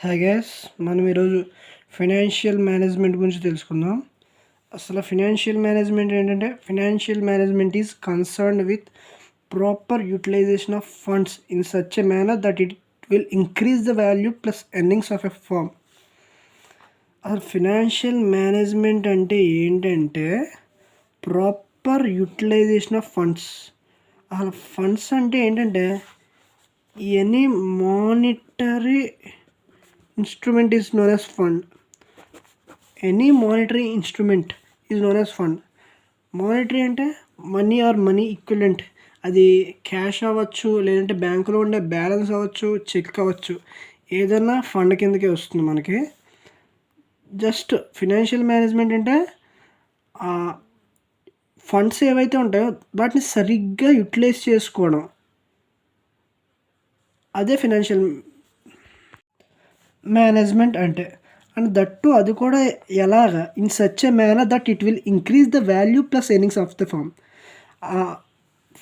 Hi guys, మనం ఈరోజు financial management గురించి తెలుసుకుందాం. అసలు ఫైనాన్షియల్ మేనేజ్మెంట్ ఏంటంటే, financial management is concerned with proper utilization of funds in such a manner that it will increase the value plus earnings of a firm. అసలు financial management అంటే ఏంటంటే proper utilization of funds. అసలు funds అంటే ఏంటంటే any monetary instrument is known as fund. Any monetary instrument is known as fund. Monetary అంటే money are money equivalent. అది cash అవ్వచ్చు, లేదంటే బ్యాంకులో ఉండే బ్యాలెన్స్ అవ్వచ్చు, చెక్ అవ్వచ్చు, ఏదైనా ఫండ్ కిందకే వస్తుంది మనకి. జస్ట్ ఫినాన్షియల్ మేనేజ్మెంట్ అంటే ఫండ్స్ ఏవైతే ఉంటాయో వాటిని సరిగ్గా యూటిలైజ్ చేసుకోవడం, అదే ఫినాన్షియల్ మేనేజ్మెంట్ అంటే. అండ్ దట్టు అది కూడా ఎలాగా, in such a manner that it will increase the value plus earnings of the firm.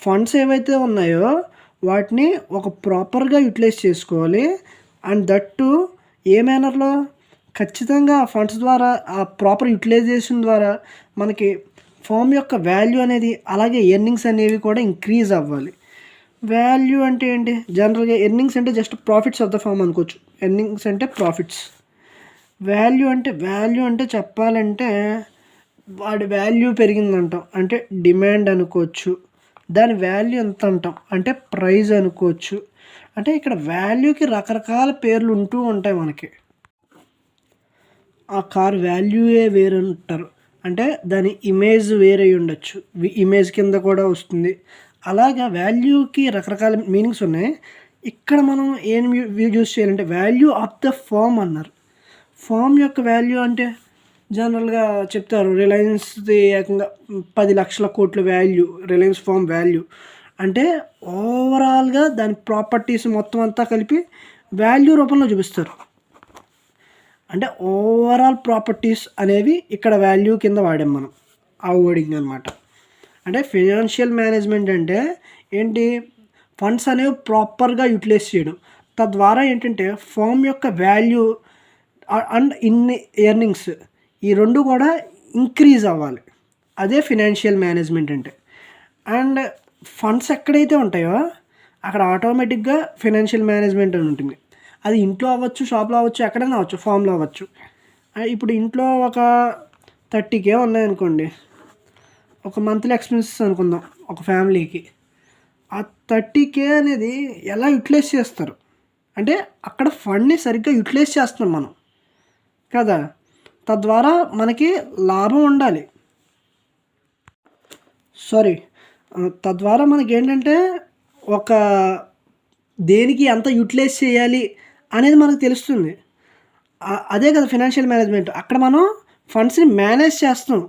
Funds ఏవైతే ఉన్నాయో వాటిని ఒక ప్రాపర్గా యూటిలైజ్ చేసుకోవాలి. అండ్ దట్టు ఏ మేనర్లో, ఖచ్చితంగా ఆ ఫండ్స్ ద్వారా, ఆ ప్రాపర్ యూటిలైజేషన్ ద్వారా మనకి ఫర్మ్ యొక్క వాల్యూ అనేది, అలాగే ఎర్నింగ్స్ అనేవి కూడా ఇంక్రీజ్ అవ్వాలి. వాల్యూ అంటే ఏంటి? జనరల్గా ఎర్నింగ్స్ అంటే just profits of the firm అనుకోవచ్చు. ఎర్నింగ్స్ అంటే ప్రాఫిట్స్. వాల్యూ అంటే చెప్పాలంటే వాడి వాల్యూ పెరిగిందంటాం, అంటే డిమాండ్ అనుకోవచ్చు. దాని వాల్యూ ఎంత అంటాం అంటే ప్రైజ్ అనుకోవచ్చు. అంటే ఇక్కడ వాల్యూకి రకరకాల పేర్లు ఉంటూ ఉంటాయి మనకి. ఆ కార్ వాల్యూయే వేరే ఉంటారు, అంటే దాని ఇమేజ్ వేరే ఉండొచ్చు, ఇమేజ్ కింద కూడా వస్తుంది. అలాగా వాల్యూకి రకరకాల మీనింగ్స్ ఉన్నాయి. ఇక్కడ మనం ఏం యూజ్ చేయాలంటే వాల్యూ ఆఫ్ ద ఫర్మ్ అన్నారు. ఫర్మ్ యొక్క వాల్యూ అంటే జనరల్గా చెప్తారు, రిలయన్స్ది ఏకంగా 10 లక్షల కోట్ల వాల్యూ, రిలయన్స్ ఫర్మ్ వాల్యూ అంటే ఓవరాల్గా దాని ప్రాపర్టీస్ మొత్తం అంతా కలిపి వాల్యూ రూపంలో చూపిస్తారు. అంటే ఓవరాల్ ప్రాపర్టీస్ అనేవి ఇక్కడ వాల్యూ కింద వాడాం మనం, ఆ వర్డింగ్ అనమాట. అంటే ఫైనాన్షియల్ మేనేజ్మెంట్ అంటే ఏంటి? ఫండ్స్ అనేవి ప్రాపర్గా యూటిలైజ్ చేయడం, తద్వారా ఏంటంటే ఫర్మ్ యొక్క వాల్యూ అండ్ ఎర్నింగ్స్ ఈ రెండు కూడా ఇంక్రీజ్ అవ్వాలి. అదే ఫైనాన్షియల్ మేనేజ్మెంట్ అంటే. అండ్ ఫండ్స్ ఎక్కడైతే ఉంటాయో అక్కడ ఆటోమేటిక్గా ఫైనాన్షియల్ మేనేజ్మెంట్ అని ఉంటుంది. అది ఇంట్లో అవ్వచ్చు, షాప్లో అవ్వచ్చు, ఎక్కడైనా అవ్వచ్చు, ఫామ్లో అవ్వచ్చు. ఇప్పుడు ఇంట్లో ఒక 30K ఉన్నాయనుకోండి, ఒక మంత్లీ ఎక్స్పెన్సెస్ అనుకుందాం ఒక ఫ్యామిలీకి. ఆ 30K అనేది ఎలా యూటిలైజ్ చేస్తారు అంటే అక్కడ ఫండ్ని సరిగ్గా యూటిలైజ్ చేస్తున్నాం మనం కదా, తద్వారా మనకి లాభం ఉండాలి. తద్వారా మనకి ఏంటంటే ఒక దేనికి ఎంత యూటిలైజ్ చేయాలి అనేది మనకు తెలుస్తుంది. అదే కదా ఫైనాన్షియల్ మేనేజ్మెంట్. అక్కడ మనం ఫండ్స్ని మేనేజ్ చేస్తాం,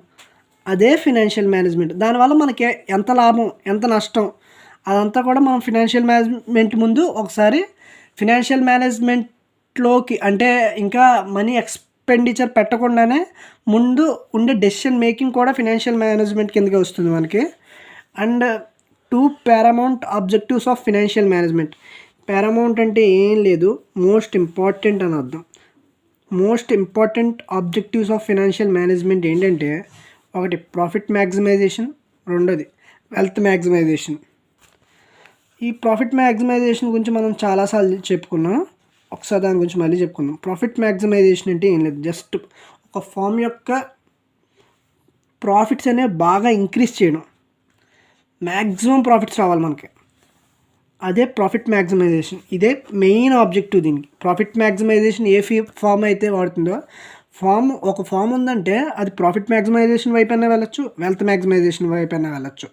అదే ఫైనాన్షియల్ మేనేజ్మెంట్. దానివల్ల మనకి ఎంత లాభం, ఎంత నష్టం, అదంతా కూడా మనం ఫైనాన్షియల్ మేనేజ్మెంట్ ముందు ఒకసారి ఫైనాన్షియల్ మేనేజ్మెంట్లోకి, అంటే ఇంకా మనీ ఎక్స్పెండిచర్ పెట్టకుండానే ముందు ఉండే డెసిషన్ మేకింగ్ కూడా ఫైనాన్షియల్ మేనేజ్మెంట్ కిందకే వస్తుంది మనకి. And 2 paramount objectives of financial management. Paramount అంటే ఏం లేదు, మోస్ట్ ఇంపార్టెంట్ అని అర్థం. Most important objectives of financial management ఏంటంటే, ఒకటి ప్రాఫిట్ మ్యాక్సిమైజేషన్, రెండోది వెల్త్ మ్యాక్సిమైజేషన్. ఈ ప్రాఫిట్ మ్యాక్సిమైజేషన్ గురించి మనం చాలాసార్లు చెప్పుకున్నాం, ఒకసారి దాని గురించి మళ్ళీ చెప్పుకుందాం. ప్రాఫిట్ మ్యాక్సిమైజేషన్ అంటే ఏం లేదు, జస్ట్ ఒక ఫర్మ్ యొక్క ప్రాఫిట్స్ అనేవి బాగా ఇంక్రీజ్ చేయడం, మ్యాక్సిమం ప్రాఫిట్స్ రావాలి మనకి, అదే ప్రాఫిట్ మ్యాక్సిమైజేషన్. ఇదే మెయిన్ ఆబ్జెక్టివ్ దీనికి. ప్రాఫిట్ మ్యాక్సిమైజేషన్ ఏ ఫామ్ అయితే వాడుతుందో, ఒక ఫామ్ ఉందంటే అది ప్రాఫిట్ మ్యాక్సిమైజేషన్ వైపైనా వెళ్ళచ్చు, వెల్త్ మ్యాక్సిమైజేషన్ వైపైనా వెళ్ళచ్చు.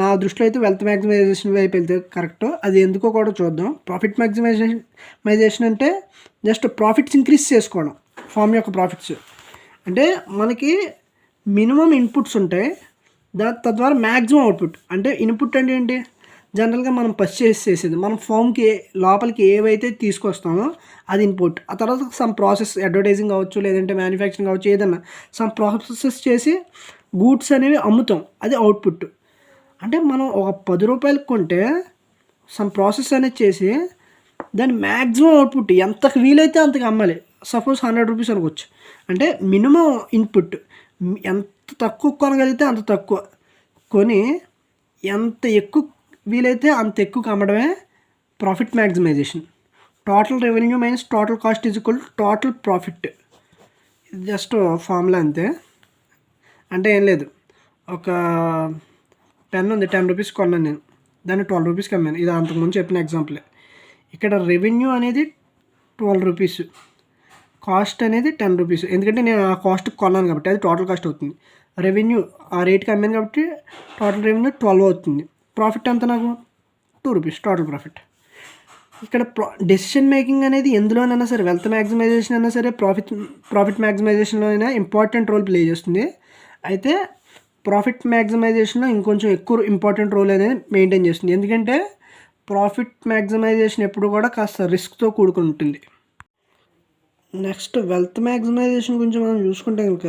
నా దృష్టిలో అయితే వెల్త్ మ్యాక్సిమైజేషన్ వైపు వెళ్తే కరెక్ట్. అది ఎందుకో కూడా చూద్దాం. ప్రాఫిట్ మ్యాక్సిమైజేషన్ అంటే జస్ట్ ప్రాఫిట్స్ ఇంక్రీజ్ చేసుకోవడం, ఫామ్ యొక్క ప్రాఫిట్స్. అంటే మనకి మినిమం ఇన్పుట్స్ ఉంటాయి, తద్వారా మ్యాక్సిమం అవుట్పుట్. అంటే ఇన్పుట్ అంటే ఏంటి? జనరల్గా మనం పర్చేస్ చేసేది, మనం ఫామ్కి లోపలికి ఏవైతే తీసుకొస్తామో అది ఇన్పుట్. ఆ తర్వాత సమ్ ప్రాసెస్, అడ్వర్టైజింగ్ కావచ్చు, లేదంటే మ్యానుఫ్యాక్చరింగ్ కావచ్చు, ఏదన్నా సమ్ ప్రాసెస్ చేసి గూడ్స్ అనేవి అమ్ముతాం, అది అవుట్పుట్. అంటే మనం ఒక 10 రూపాయలకి కొంటే సమ్ ప్రాసెస్ అనేది చేసి దాని మ్యాక్సిమం అవుట్పుట్ ఎంతకు వీలైతే అంతకు అమ్మాలి. సపోజ్ 100 రూపీస్ అనుకోవచ్చు. అంటే మినిమం ఇన్పుట్ ఎంత తక్కువ కొనగలిగితే అంత తక్కువ కొని ఎంత ఎక్కువ వీలైతే అంత ఎక్కువ అమ్మడమే profit maximisation. Total revenue minus total cost is equal to total profit. Just formula అంతే. అంటే ఏం లేదు, ఒక పెన్ ఉంది 10 రూపీస్ కొన్నాను నేను, దాన్ని 12 రూపీస్కి అమ్మాను. ఇది అంతకుముందు చెప్పిన ఎగ్జాంపులే. ఇక్కడ రెవెన్యూ అనేది 12 రూపీస్, కాస్ట్ అనేది 10 రూపీస్. ఎందుకంటే నేను ఆ కాస్ట్కి కొన్నాను కాబట్టి అది టోటల్ కాస్ట్ అవుతుంది. రెవెన్యూ ఆ రేట్కి అమ్మాను కాబట్టి టోటల్ రెవెన్యూ 12 అవుతుంది. ప్రాఫిట్ ఎంత నాకు 2 రూపీస్ టోటల్ ప్రాఫిట్. ఇక్కడ డెసిషన్ మేకింగ్ అనేది ఎందులోనైనా సరే, వెల్త్ మ్యాక్సిమైజేషన్ అయినా సరే, ప్రాఫిట్ మ్యాక్సిమైజేషన్లో అయినా ఇంపార్టెంట్ రోల్ ప్లే చేస్తుంది. అయితే ప్రాఫిట్ మ్యాక్సిమైజేషన్లో ఇంకొంచెం ఎక్కువ ఇంపార్టెంట్ రోల్ అనేది మెయింటైన్ చేస్తుంది. ఎందుకంటే ప్రాఫిట్ మ్యాక్సిమైజేషన్ ఎప్పుడు కూడా కాస్త రిస్క్తో కూడుకుని ఉంటుంది. నెక్స్ట్ వెల్త్ మ్యాక్సిమైజేషన్ గురించి మనం చూసుకుంటే కనుక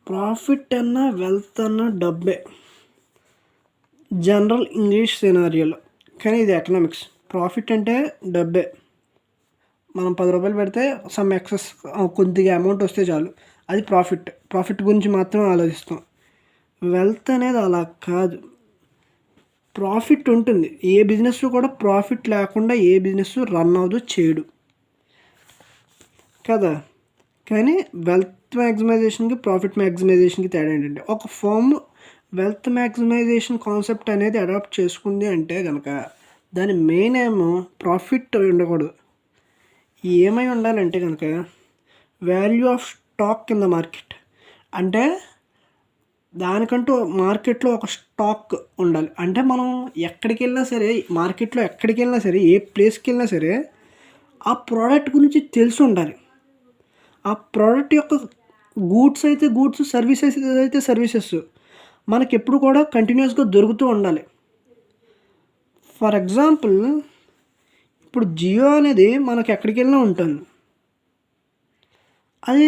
ప్రాఫిట్ అన్నా వెల్త్ అన్నా డబ్బే జనరల్ ఇంగ్లీష్ సినారియోలో. కానీ ఇది ఎకనామిక్స్. ప్రాఫిట్ అంటే డబ్బే. మనం 10 రూపాయలు పెడితే సమ్ ఎక్సెస్ కొద్దిగా అమౌంట్ వస్తే చాలు, అది ప్రాఫిట్ గురించి మాత్రమే ఆలోచిస్తాం. వెల్త్ అనేది అలా కాదు, ప్రాఫిట్ ఉంటుంది. ఏ బిజినెస్ కూడా ప్రాఫిట్ లేకుండా ఏ బిజినెస్ రన్ అవ్వదు, చేయడు కదా. కానీ వెల్త్ మ్యాక్సిమైజేషన్కి ప్రాఫిట్ మ్యాక్సిమైజేషన్కి తేడా ఏంటంటే, ఒక ఫర్మ్ వెల్త్ మ్యాక్సిమైజేషన్ కాన్సెప్ట్ అనేది అడాప్ట్ చేసుకుంది అంటే కనుక దాని మెయిన్ ఏమో ప్రాఫిట్ ఉండకూడదు. ఏమై ఉండాలంటే కనుక value of stock in the market. అంటే దానికంటూ మార్కెట్లో ఒక స్టాక్ ఉండాలి. అంటే మనం ఎక్కడికి వెళ్ళినా సరే, మార్కెట్లో ఎక్కడికి వెళ్ళినా సరే, ఏ ప్లేస్కి వెళ్ళినా సరే ఆ ప్రోడక్ట్ గురించి తెలిసి ఉండాలి. ఆ ప్రోడక్ట్ యొక్క గూడ్స్ అయితే గూడ్స్, సర్వీసెస్ అయితే సర్వీసెస్ మనకి ఎప్పుడు కూడా కంటిన్యూస్గా దొరుకుతూ ఉండాలి. ఫర్ ఎగ్జాంపుల్ ఇప్పుడు జియో అనేది మనకి ఎక్కడికి వెళ్ళినా ఉంటుంది. అది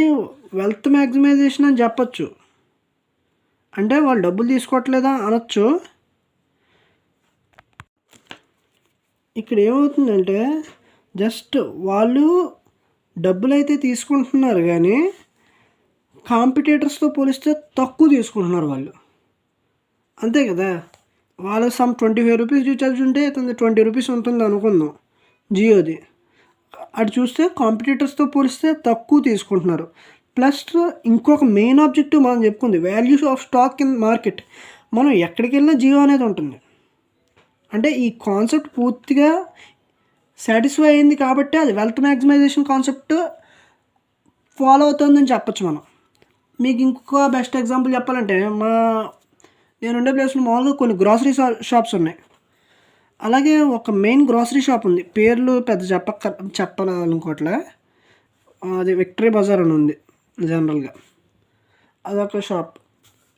వెల్త్ మ్యాక్సిమైజేషన్ అని చెప్పచ్చు. అంటే వాళ్ళు డబ్బులు తీసుకోవట్లేదా అనొచ్చు. ఇక్కడ ఏమవుతుందంటే జస్ట్ వాళ్ళు డబ్బులు అయితే తీసుకుంటున్నారు కానీ కాంపిటేటర్స్తో పోలిస్తే తక్కువ తీసుకుంటున్నారు వాళ్ళు, అంతే కదా. వాళ్ళు సమ్ 25 రూపీస్ రీఛార్జ్ ఉంటే ఇతను 20 రూపీస్ ఉంటుంది అనుకుందాం జియోది. అటు చూస్తే కాంపిటేటర్స్తో పోలిస్తే తక్కువ తీసుకుంటున్నారు. ప్లస్ ఇంకొక మెయిన్ ఆబ్జెక్టివ్ మనం చెప్పుకుంది, value of stock in market. మనం ఎక్కడికి వెళ్ళినా జియో అనేది ఉంటుంది. అంటే ఈ కాన్సెప్ట్ పూర్తిగా సాటిస్ఫై అయింది కాబట్టి అది వెల్త్ మ్యాక్సిమైజేషన్ కాన్సెప్ట్ ఫాలో అవుతుందని చెప్పచ్చు మనం. మీకు ఇంకొక బెస్ట్ ఎగ్జాంపుల్ చెప్పాలంటే, నేను ఉండే ప్లేస్లో మామూలుగా కొన్ని గ్రాసరీ షాప్స్ ఉన్నాయి. అలాగే ఒక మెయిన్ గ్రాసరీ షాప్ ఉంది, పేర్లు పెద్ద చెప్పాలనుకోవట్లే. అది విక్టరీ బజార్ అని ఉంది జనరల్గా, అదొక షాప్.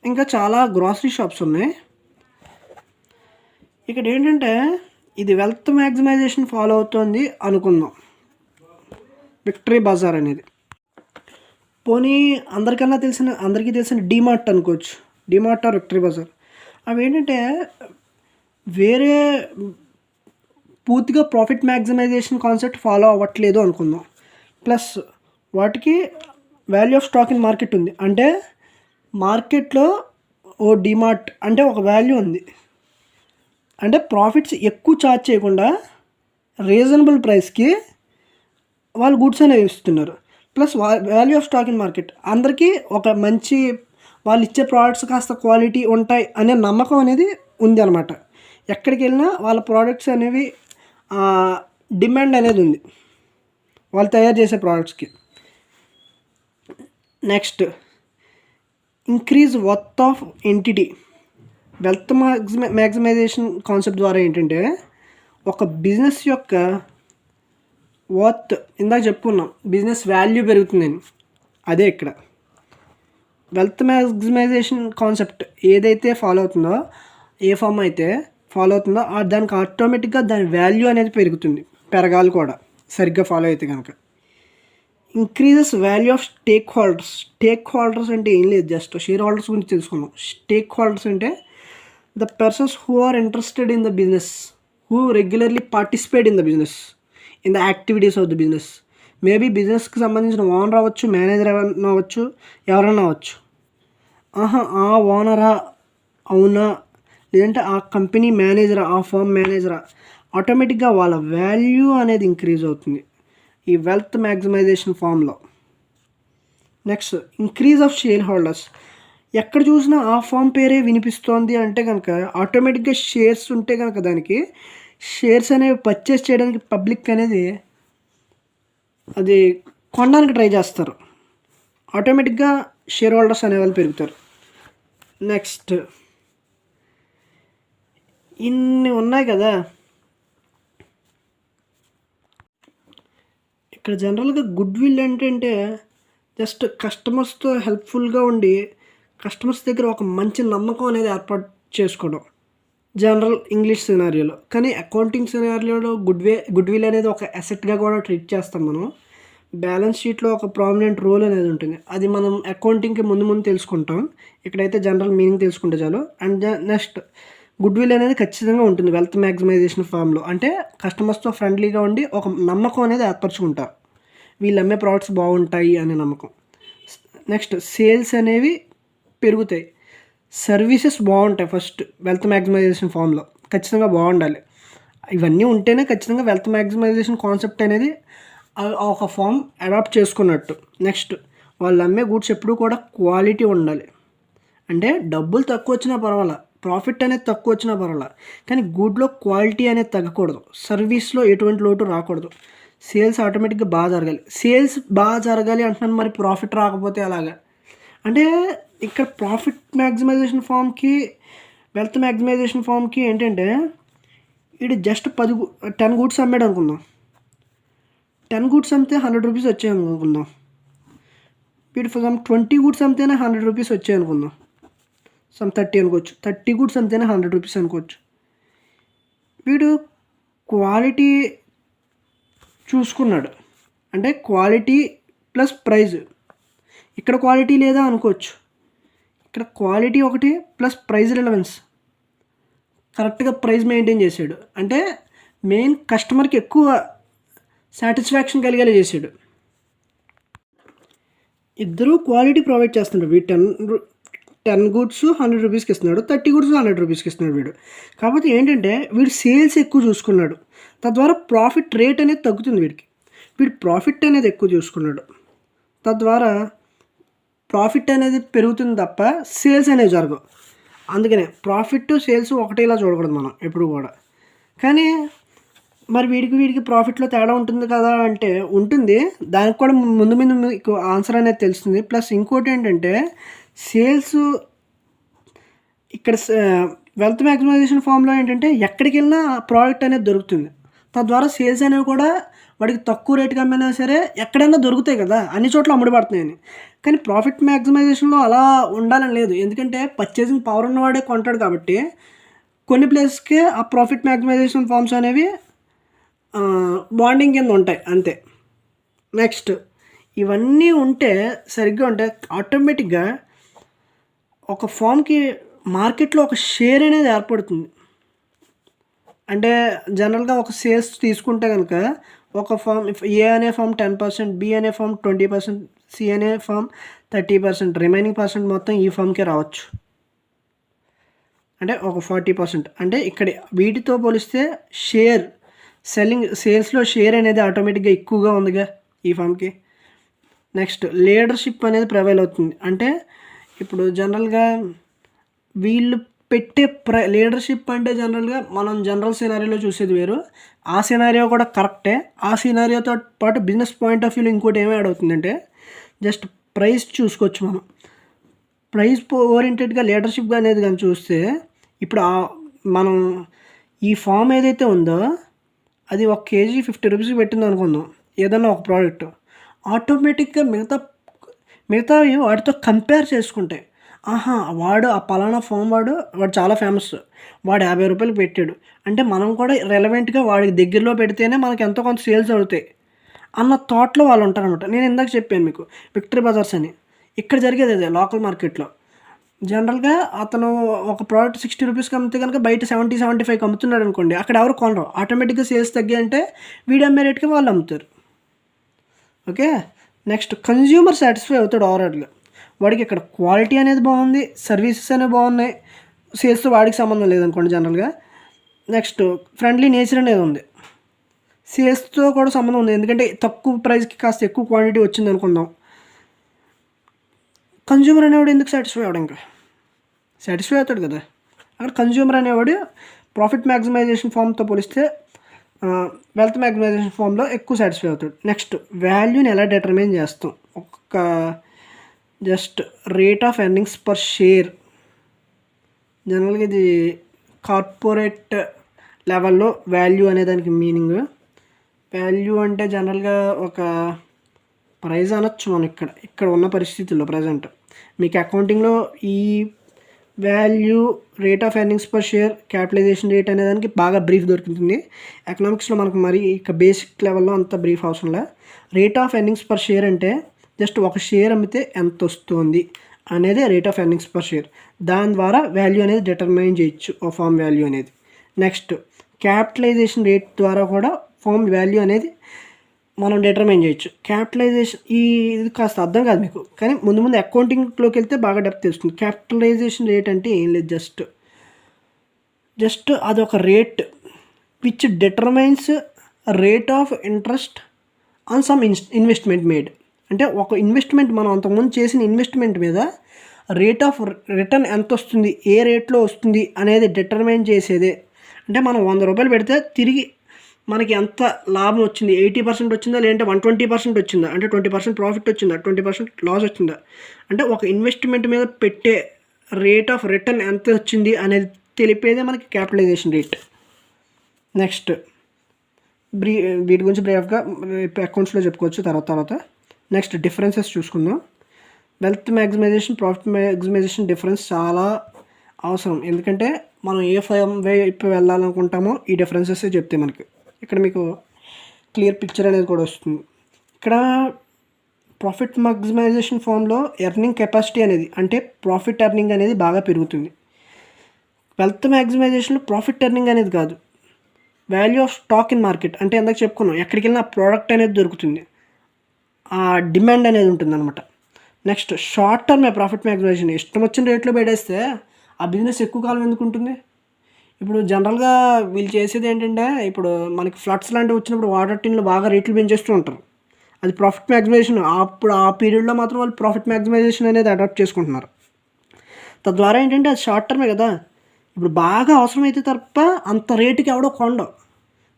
ఇంకా చాలా గ్రాసరీ షాప్స్ ఉన్నాయి. ఇక్కడ ఏంటంటే ఇది వెల్త్ మ్యాక్సిమైజేషన్ ఫాలో అవుతుంది అనుకుందాం, విక్టరీ బజార్ అనేది. పోనీ అందరికీ తెలిసిన డీమార్ట్ అనుకోవచ్చు, డీమార్ట్ ఆర్ విక్టరీ బజార్. అవి ఏంటంటే వేరే పూర్తిగా ప్రాఫిట్ మ్యాక్సిమైజేషన్ కాన్సెప్ట్ ఫాలో అవ్వట్లేదు అనుకుందాం. ప్లస్ వాటికి value of stock in market ఉంది. అంటే మార్కెట్లో ఓ డీమార్ట్ అంటే ఒక వాల్యూ ఉంది. అంటే ప్రాఫిట్స్ ఎక్కువ ఛార్జ్ చేయకుండా రీజనబుల్ ప్రైస్కి వాళ్ళు గుడ్స్ అనేవి ఇస్తున్నారు. Plus value of stock in market, అందరికీ ఒక మంచి వాళ్ళు ఇచ్చే ప్రోడక్ట్స్ కాస్త క్వాలిటీ ఉంటాయి అనే నమ్మకం అనేది ఉంది అనమాట. ఎక్కడికి వెళ్ళినా వాళ్ళ ప్రోడక్ట్స్ అనేవి డిమాండ్ అనేది ఉంది వాళ్ళు తయారు చేసే ప్రోడక్ట్స్కి. Next increase worth of entity. Wealth maximisation concept ద్వారా ఏంటంటే ఒక బిజినెస్ యొక్క వర్త్, ఇందాక చెప్పుకున్నాం బిజినెస్ వాల్యూ పెరుగుతుందని, అదే ఇక్కడ వెల్త్ మ్యాక్సిమైజేషన్ కాన్సెప్ట్ ఏదైతే ఫాలో అవుతుందో, ఏ ఫామ్ అయితే ఫాలో అవుతుందో దానికి ఆటోమేటిక్గా దాని వాల్యూ అనేది పెరగాలి కూడా సరిగ్గా ఫాలో అయితే కనుక. Increases value of stakeholders అంటే ఏం లేదు, జస్ట్ షేర్ హోల్డర్స్ గురించి తెలుసుకున్నాం. స్టేక్ హోల్డర్స్ అంటే the persons who are interested in the business. Who regularly participate in the business, in the activities of the business. Maybe బిజినెస్కి సంబంధించిన owner అవ్వచ్చు, manager ఎవరైనా అవ్వచ్చు, ఎవరైనా అవ్వచ్చు. ఆ ఓనరా, అవునా, లేదంటే ఆ కంపెనీ మేనేజరా, ఆ ఫర్మ్ మేనేజరా, ఆటోమేటిక్గా వాళ్ళ వాల్యూ అనేది ఇంక్రీజ్ అవుతుంది ఈ వెల్త్ మ్యాక్సిమైజేషన్ ఫామ్లో. Next, increase of share holders. ఎక్కడ చూసినా ఆ ఫామ్ పేరే వినిపిస్తోంది అంటే కనుక ఆటోమేటిక్గా షేర్స్ ఉంటే కనుక దానికి షేర్స్ అనేవి పర్చేస్ చేయడానికి పబ్లిక్ అనేది అది కొనడానికి ట్రై చేస్తారు. ఆటోమేటిక్గా షేర్ హోల్డర్స్ అనేవాళ్ళు పెరుగుతారు. నెక్స్ట్, ఇన్ని ఉన్నాయి కదా. ఇక్కడ జనరల్గా గుడ్ విల్ ఏంటంటే జస్ట్ కస్టమర్స్తో హెల్ప్ఫుల్గా ఉండి కస్టమర్స్ దగ్గర ఒక మంచి నమ్మకం అనేది ఏర్పాటు చేసుకోవడం జనరల్ ఇంగ్లీష్ సినారియోలో. కానీ అకౌంటింగ్ సినారియోలో గుడ్ విల్ అనేది ఒక అసెట్గా కూడా ట్రీట్ చేస్తాం మనం. బ్యాలెన్స్ షీట్లో ఒక ప్రామినెంట్ రోల్ అనేది ఉంటుంది. అది మనం అకౌంటింగ్కి ముందు తెలుసుకుంటాం. ఇక్కడైతే జనరల్ మీనింగ్ తెలుసుకుంటే చాలు. అండ్ నెక్స్ట్, గుడ్ విల్ అనేది ఖచ్చితంగా ఉంటుంది వెల్త్ మ్యాక్సిమైజేషన్ ఫామ్లో. అంటే కస్టమర్స్తో ఫ్రెండ్లీగా ఉండి ఒక నమ్మకం అనేది ఏర్పరచుకుంటారు, వీళ్ళు అమ్మే ప్రోడక్ట్స్ బాగుంటాయి అనే నమ్మకం. నెక్స్ట్, సేల్స్ అనేవి పెరుగుతాయి, సర్వీసెస్ బాగుంటాయి. ఫస్ట్ వెల్త్ మ్యాక్సిమైజేషన్ ఫామ్లో ఖచ్చితంగా బాగుండాలి. ఇవన్నీ ఉంటేనే ఖచ్చితంగా వెల్త్ మ్యాక్సిమైజేషన్ కాన్సెప్ట్ అనేది ఒక ఫామ్ అడాప్ట్ చేసుకున్నట్టు. నెక్స్ట్, వాళ్ళు అమ్మే గూడ్స్ ఎప్పుడూ కూడా క్వాలిటీ ఉండాలి. అంటే డబ్బులు తక్కువ వచ్చినా పర్వాలా, ప్రాఫిట్ అనేది తక్కువ వచ్చినా పర్వాలా, కానీ గుడ్లో క్వాలిటీ అనేది తగ్గకూడదు, సర్వీస్లో ఎటువంటి లోటు రాకూడదు, సేల్స్ ఆటోమేటిక్గా బాగా జరగాలి. సేల్స్ బాగా జరగాలి అంటున్నాను, మరి ప్రాఫిట్ రాకపోతే అలాగా. అంటే ఇక్కడ ప్రాఫిట్ మ్యాక్సిమైజేషన్ ఫామ్కి వెల్త్ మ్యాక్సిమైజేషన్ ఫామ్కి ఏంటంటే ఇది జస్ట్ 10 గూడ్స్ అమ్మాడు అనుకుందాం. 10 గూడ్స్ అమ్మితే 100 రూపీస్ వచ్చాయి అనుకుందాం. వీడు సమ్ 20 గూడ్స్ అమ్మితేనే 100 రూపీస్ వచ్చాయి అనుకుందాం. సమ్ 30 అనుకోవచ్చు. 30 గూడ్స్ అమ్మితేనే 100 రూపీస్ అనుకోవచ్చు. వీడు క్వాలిటీ చూసుకున్నాడు, అంటే క్వాలిటీ ప్లస్ ప్రైజ్. ఇక్కడ క్వాలిటీ లేదా అనుకోవచ్చు, ఇక్కడ క్వాలిటీ ఒకటి ప్లస్ ప్రైజ్ రిలవెన్స్, కరెక్ట్గా ప్రైస్ మెయింటైన్ చేశాడు. అంటే మెయిన్ కస్టమర్కి ఎక్కువ సాటిస్ఫాక్షన్ కలిగేలా చేశాడు. ఇద్దరూ క్వాలిటీ ప్రొవైడ్ చేస్తున్నాడు. వీడు 10 గూడ్స్ 100 రూపీస్కి ఇస్తున్నాడు, 30 గూడ్స్ 100 రూపీస్కి ఇస్తున్నాడు వీడు. కాకపోతే ఏంటంటే వీడు సేల్స్ ఎక్కువ చూసుకున్నాడు, తద్వారా ప్రాఫిట్ రేట్ అనేది తగ్గుతుంది వీడికి. వీడు ప్రాఫిట్ అనేది ఎక్కువ చూసుకున్నాడు, తద్వారా ప్రాఫిట్ అనేది పెరుగుతుంది తప్ప సేల్స్ అనేవి జరగవు. అందుకనే ప్రాఫిట్ సేల్స్ ఒకటేలా చూడకూడదు మనం ఎప్పుడు కూడా. కానీ మరి వీడికి ప్రాఫిట్లో తేడా ఉంటుంది కదా అంటే ఉంటుంది, దానికి కూడా ముందు మీకు ఆన్సర్ అనేది తెలుస్తుంది. ప్లస్ ఇంకోటి ఏంటంటే సేల్స్ ఇక్కడ వెల్త్ మ్యాక్సిమైజేషన్ ఫామ్లో ఏంటంటే ఎక్కడికి వెళ్ళినా ప్రోడక్ట్ అనేది దొరుకుతుంది, తద్వారా సేల్స్ అనేవి కూడా వాడికి తక్కువ రేటుకి అమ్మినా సరే ఎక్కడైనా దొరుకుతాయి కదా, అన్ని చోట్ల అమ్ముడుపడుతున్నాయని. కానీ ప్రాఫిట్ మ్యాక్సిమైజేషన్లో అలా ఉండాలని లేదు, ఎందుకంటే పర్చేసింగ్ పవర్ ఉన్నవాడే కొంటాడు కాబట్టి కొన్ని ప్లేసెస్కి ఆ ప్రాఫిట్ మ్యాక్సిమైజేషన్ ఫామ్స్ అనేవి బాండింగ్ కింద ఉంటాయి అంతే. నెక్స్ట్, ఇవన్నీ ఉంటే సరిగ్గా ఉంటే ఆటోమేటిక్గా ఒక ఫామ్కి మార్కెట్లో ఒక షేర్ అనేది ఏర్పడుతుంది. అంటే జనరల్గా ఒక సేల్స్ తీసుకుంటే కనుక ఒక ఫామ్ ఏ అనే ఫామ్ 10%, బి అనే ఫామ్ 20%, సి అనే ఫామ్ 30%, రిమైనింగ్ పర్సెంట్ మొత్తం ఈ ఫామ్కే రావచ్చు. అంటే ఒక 40%. అంటే ఇక్కడ వీటితో పోలిస్తే సేల్స్లో షేర్ అనేది ఆటోమేటిక్గా ఎక్కువగా ఉందిగా ఈ ఫామ్కి. నెక్స్ట్, లీడర్షిప్ అనేది ప్రివైల్ అవుతుంది. అంటే ఇప్పుడు జనరల్గా వీళ్ళు పెట్టే లీడర్షిప్ అంటే జనరల్గా మనం జనరల్ సినారియోలో చూసేది వేరు, ఆ సినారియో కూడా కరెక్టే. ఆ సినారియోతో పాటు బిజినెస్ పాయింట్ ఆఫ్ వ్యూలో ఇంకోటి ఏమి యాడ్ అవుతుందంటే జస్ట్ ప్రైస్ చూసుకోవచ్చు మనం. ప్రైస్ ఓరియంటెడ్గా లీడర్షిప్గా అనేది కానీ చూస్తే ఇప్పుడు మనం ఈ ఫామ్ ఏదైతే ఉందో అది 1 కేజీ 50 రూపీస్కి పెట్టింది అనుకుందాం ఏదన్నా ఒక ప్రోడక్ట్, ఆటోమేటిక్గా మిగతా వాటితో కంపేర్ చేసుకుంటే వాడు ఆ పలానా ఫామ్ వాడు చాలా ఫేమస్, వాడు 50 రూపాయలు పెట్టాడు అంటే మనం కూడా రెలవెంట్గా వాడికి దగ్గరలో పెడితేనే మనకి ఎంతో కొంత సేల్స్ అవుతాయి అన్న థాట్లో వాళ్ళు ఉంటారనమాట. నేను ఇందాక చెప్పాను మీకు విక్టరీ బజార్స్ అని, ఇక్కడ జరిగేది అదే లోకల్ మార్కెట్లో. జనరల్‌గా అతను ఒక ప్రోడక్ట్ 60 రూపీస్‌కి అమ్మితే గనుక బయట 70, 75కి అమ్ముతున్నాడు అనుకోండి. అక్కడ ఎవరు కొనరు. ఆటోమేటిక్‌గా సేల్స్ తగ్గాయంటే వీడు అమ్మే రేట్‌కి వాళ్ళు అమ్ముతారు. ఓకే. నెక్స్ట్ కన్జ్యూమర్ సాటిస్ఫై అవుతాడు ఓవరాల్‌గా. వాడికి ఇక్కడ క్వాలిటీ అనేది బాగుంది, సర్వీసెస్ అనేవి బాగున్నాయి. సేల్స్‌తో వాడికి సంబంధం లేదనుకోండి జనరల్‌గా. నెక్స్ట్ ఫ్రెండ్లీ నేచర్ అనేది ఉంది. సేల్స్‌తో కూడా సంబంధం ఉంది. ఎందుకంటే తక్కువ ప్రైస్‌కి కాస్త ఎక్కువ క్వాంటిటీ వచ్చిందనుకుందాం. కన్జ్యూమర్ అనేవాడు ఎందుకు సాటిస్ఫై అవ్వడు ఇంకా? సాటిస్ఫై అవుతాడు కదా! అక్కడ కన్జ్యూమర్ అనేవాడు ప్రాఫిట్ మ్యాక్సిమైజేషన్ ఫార్మ్‌తో పోలిస్తే వెల్త్ మ్యాక్సిమైజేషన్ ఫార్మ్‌లో ఎక్కువ సాటిస్ఫై అవుతాడు. నెక్స్ట్ వాల్యూని ఎలా డిటర్మైన్ చేస్తాం? Just rate of earnings per share. జనరల్‌గా ఇది కార్పొరేట్ లెవెల్‌లో వాల్యూ అనే దానికి మీనింగ్. వాల్యూ అంటే జనరల్‌గా ఒక ప్రైజ్ అనొచ్చు మనం ఇక్కడ ఉన్న పరిస్థితుల్లో ప్రజెంట్. మీకు అకౌంటింగ్‌లో ఈ value, rate of earnings per share, capitalization rate అనే దానికి బాగా బ్రీఫ్ దొరుకుతుంది. ఎకనామిక్స్‌లో మనకు మరి ఇక బేసిక్ లెవెల్‌లో అంత బ్రీఫ్ అవసరంలా. Rate of earnings per share అంటే జస్ట్ ఒక షేర్ అమ్మితే ఎంత వస్తుంది అనేది rate of earnings per share. దాని ద్వారా వాల్యూ అనేది డిటర్మైన్ చేయొచ్చు, ఓ ఫామ్ వాల్యూ అనేది. నెక్స్ట్ క్యాపిటలైజేషన్ రేట్ ద్వారా కూడా ఫామ్ వాల్యూ అనేది మనం డిటర్మైన్ చేయొచ్చు. క్యాపిటలైజేషన్ ఇది కాస్త అర్థం కాదు మీకు, కానీ ముందు అకౌంటింగ్లోకి వెళ్తే బాగా డెప్త్ తెలుస్తుంది. క్యాపిటలైజేషన్ రేట్ అంటే ఏం లేదు, జస్ట్ అదొక rate which determines rate of interest on some investment made. అంటే ఒక ఇన్వెస్ట్మెంట్ మనం అంతకుముందు చేసిన ఇన్వెస్ట్మెంట్ మీద రేట్ ఆఫ్ రిటర్న్ ఎంత వస్తుంది, ఏ రేట్లో వస్తుంది అనేది డిటర్మైన్ చేసేదే. అంటే మనం 100 రూపాయలు పెడితే తిరిగి మనకి ఎంత లాభం వచ్చింది, 80% వచ్చిందా, లేదంటే 120% వచ్చిందా, అంటే 20% ప్రాఫిట్ వచ్చిందా, 20% లాస్ వచ్చిందా, అంటే ఒక ఇన్వెస్ట్మెంట్ మీద పెట్టే రేట్ ఆఫ్ రిటర్న్ ఎంత వచ్చింది అనేది తెలిపేదే మనకి క్యాపిటలైజేషన్ రేట్. నెక్స్ట్ వీటి గురించి బ్రీఫ్గా అకౌంట్స్లో చెప్పుకోవచ్చు తర్వాత. నెక్స్ట్ డిఫరెన్సెస్ చూసుకుందాం. Wealth maximisation, profit maximisation difference చాలా అవసరం. ఎందుకంటే మనం ఏ ఫామ్ వైపు వెళ్ళాలనుకుంటామో ఈ డిఫరెన్సెస్ చెప్తే మనకి ఇక్కడ మీకు క్లియర్ పిక్చర్ అనేది కూడా వస్తుంది. ఇక్కడ ప్రాఫిట్ మ్యాక్సిమైజేషన్ ఫామ్లో ఎర్నింగ్ కెపాసిటీ అనేది, అంటే ప్రాఫిట్ ఎర్నింగ్ అనేది బాగా పెరుగుతుంది. వెల్త్ మ్యాక్సిమైజేషన్లో ప్రాఫిట్ ఎర్నింగ్ అనేది కాదు, value of stock in market. అంటే ఎందాక చెప్పుకున్నాం, ఎక్కడికి వెళ్ళినా ప్రోడక్ట్ అనేది దొరుకుతుంది, ఆ డిమాండ్ అనేది ఉంటుందన్నమాట. Next short term profit maximisation. ఇష్టం వచ్చిన రేట్లో పెట్టేస్తే ఆ బిజినెస్ ఎక్కువ కాలం ఎందుకు ఉంటుంది? ఇప్పుడు జనరల్గా వీళ్ళు చేసేది ఏంటంటే, ఇప్పుడు మనకి ఫ్లడ్స్ లాంటివి వచ్చినప్పుడు వాటర్ టిన్లు బాగా రేట్లు పెంచేస్తూ ఉంటారు. అది ప్రాఫిట్ మ్యాక్సిమైజేషన్. అప్పుడు ఆ పీరియడ్లో మాత్రం వాళ్ళు ప్రాఫిట్ మ్యాక్సిమైజేషన్ అనేది అడాప్ట్ చేసుకుంటున్నారు. తద్వారా ఏంటంటే అది షార్ట్ టర్మే కదా. ఇప్పుడు బాగా అవసరమైతే తప్ప అంత రేటుకి ఎవడో కొండవు.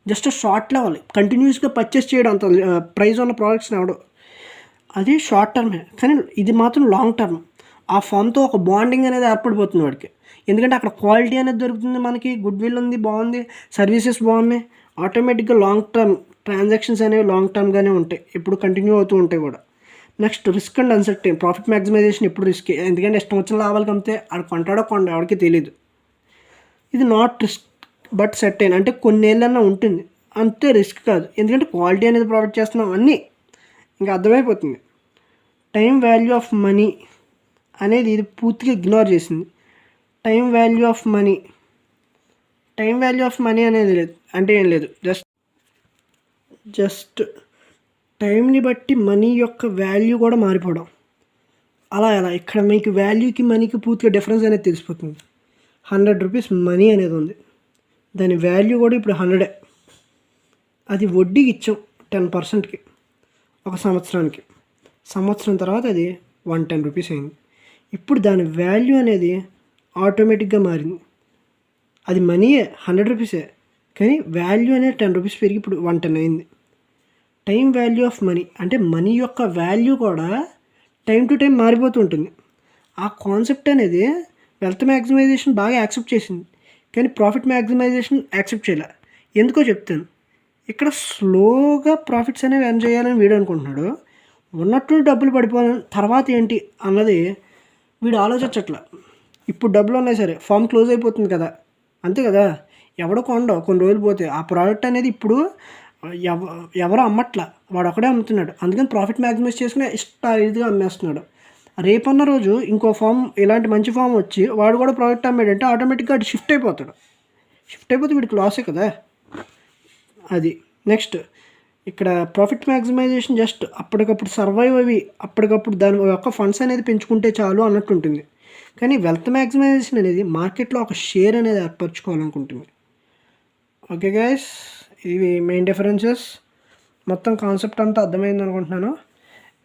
జస్ట్ షార్ట్ లెవెల్ కంటిన్యూస్గా పర్చేస్ చేయడం, అంత ప్రైస్ ఉన్న ప్రోడక్ట్స్ని ఎవడో, అది షార్ట్ టర్మే. కానీ ఇది మాత్రం లాంగ్ టర్మ్. ఆ ఫామ్తో ఒక బాండింగ్ అనేది ఏర్పడిపోతుంది వాడికి. ఎందుకంటే అక్కడ క్వాలిటీ అనేది దొరుకుతుంది, మనకి గుడ్ విల్ ఉంది, బాగుంది, సర్వీసెస్ బాగున్నాయి. ఆటోమేటిక్గా లాంగ్ టర్మ్ ట్రాన్సాక్షన్స్ అనేవి లాంగ్ టర్మ్గానే ఉంటాయి, ఎప్పుడు కంటిన్యూ అవుతూ ఉంటాయి కూడా. Next risk and uncertain. Profit maximisation ఎప్పుడు రిస్క్, ఎందుకంటే ఇష్టం వచ్చిన లాభాలు కమ్మితే ఆడు కొంటాడో ఎవరికి తెలియదు. ఇది నాట్ రిస్క్ బట్ సర్టైన్, అంటే కొన్నేళ్ళన్నా ఉంటుంది, అంతే రిస్క్ కాదు. ఎందుకంటే క్వాలిటీ అనేది ప్రొవైడ్ చేస్తున్నాం అన్నీ ఇంకా అర్థమైపోతుంది. టైం వాల్యూ ఆఫ్ మనీ అనేది ఇది పూర్తిగా ఇగ్నోర్ చేసింది. టైం వాల్యూ ఆఫ్ మనీ అనేది లేదు, అంటే ఏం లేదు, జస్ట్ టైంని బట్టి మనీ యొక్క వాల్యూ కూడా మారిపోవడం. అలా ఇక్కడ మీకు వాల్యూకి మనీకి పూర్తిగా డిఫరెన్స్ అనేది తెలిసిపోతుంది. 100 రూపీస్ మనీ అనేది ఉంది, దాని వాల్యూ కూడా ఇప్పుడు 100. అది వడ్డీకి ఇచ్చాం 10%కి ఒక సంవత్సరానికి. సంవత్సరం తర్వాత అది 110 రూపీస్ అయింది. ఇప్పుడు దాని వాల్యూ అనేది ఆటోమేటిక్గా మారింది. అది మనీయే 100 రూపీసే, కానీ వాల్యూ అనేది 10 రూపీస్ పెరిగి ఇప్పుడు 110 అయింది. టైం వాల్యూ ఆఫ్ మనీ అంటే మనీ యొక్క వాల్యూ కూడా టైం టు టైం మారిపోతూ ఉంటుంది. ఆ కాన్సెప్ట్ అనేది వెల్త్ మ్యాక్సిమైజేషన్ బాగా యాక్సెప్ట్ చేసింది, కానీ ప్రాఫిట్ మ్యాక్సిమైజేషన్ యాక్సెప్ట్ చేయలే. ఎందుకో చెప్తాను. ఇక్కడ స్లోగా ప్రాఫిట్స్ అనేవి ఎర్న్ చేయాలని వీడు అనుకుంటున్నాడు, ఉన్నట్టు డబ్బులు పడిపోవాలని. తర్వాత ఏంటి అన్నది వీడు ఆలోచించట్లా. ఇప్పుడు డబ్బులు ఉన్నాయి సరే, ఫామ్ క్లోజ్ అయిపోతుంది కదా, అంతే కదా, ఎవడో కొండవు కొన్ని రోజులు పోతే ఆ ప్రోడక్ట్ అనేది ఇప్పుడు ఎవరో అమ్మట్లా, వాడు ఒకడే అమ్ముతున్నాడు. అందుకని ప్రాఫిట్ మ్యాక్సిమైజ్ చేసుకుని ఇదిగా అమ్మేస్తున్నాడు. రేపన్న రోజు ఇంకో ఫామ్ ఇలాంటి మంచి ఫామ్ వచ్చి వాడు కూడా ప్రోడక్ట్ అమ్మాడంటే ఆటోమేటిక్గా అటు షిఫ్ట్ అయిపోతాడు. షిఫ్ట్ అయిపోతే వీడికి లాసే కదా. అది నెక్స్ట్ ఇక్కడ ప్రాఫిట్ మ్యాక్సిమైజేషన్ జస్ట్ అప్పటికప్పుడు సర్వైవ్ అవి అప్పటికప్పుడు దాని యొక్క ఫండ్స్ అనేది పెంచుకుంటే చాలు అన్నట్టు ఉంటుంది. కానీ వెల్త్ మ్యాక్సిమైజేషన్ అనేది మార్కెట్లో ఒక షేర్ అనేది ఏర్పరచుకోవాలనుకుంటుంది. ఓకే గైస్, ఇవి మెయిన్ డిఫరెన్సెస్. మొత్తం కాన్సెప్ట్ అంతా అర్థమైంది అనుకుంటున్నాను.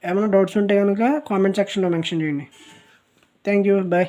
ఏమైనా డౌట్స్ ఉంటే కనుక కామెంట్ సెక్షన్లో మెన్షన్ చేయండి. Thank you, bye.